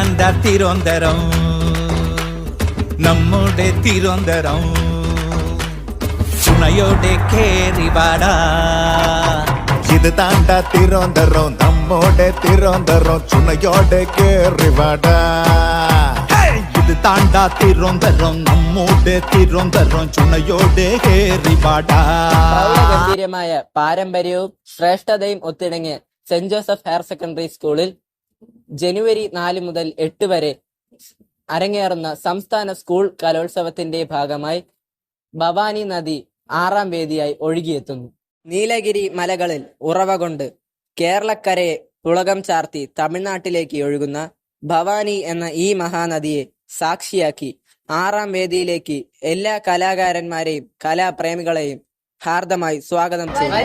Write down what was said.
താണ്ടാ തിരുവനന്തപുരം, നമ്മുടെ തിരുവനന്തപുരം. ചുണയോടെ കേറിവാടാ, ഇത് താണ്ടാ തിരുവനന്തപുരം, നമ്മുടെ തിരുവനന്തപുരം. ചുണയോടെ കേറിവാടാ, ഇത് താണ്ടാ തിരുവനന്തപുരം, നമ്മുടെ തിരുവനന്തപുരം. ചുണയോടെ കേറിവാടാ. പ്രൗഢഗംഭീരമായ പാരമ്പര്യവും ശ്രേഷ്ഠതയും ഒത്തിണങ്ങിയ സെന്റ് ജോസഫ് ഹയർ സെക്കൻഡറി സ്കൂളിൽ ജനുവരി 4 മുതൽ 8 വരെ അരങ്ങേറുന്ന സംസ്ഥാന സ്കൂൾ കലോത്സവത്തിന്റെ ഭാഗമായി ഭവാനി നദി 6ാം വേദിയായി ഒഴുകിയെത്തുന്നു. നീലഗിരി മലകളിൽ ഉറവ കൊണ്ട് കേരളക്കരയെ പുളകം ചാർത്തി തമിഴ്നാട്ടിലേക്ക് ഒഴുകുന്ന ഭവാനി എന്ന ഈ മഹാനദിയെ സാക്ഷിയാക്കി 6ാം വേദിയിലേക്ക് എല്ലാ കലാകാരന്മാരെയും കലാപ്രേമികളെയും ഹാർദമായി സ്വാഗതം ചെയ്യുന്നു.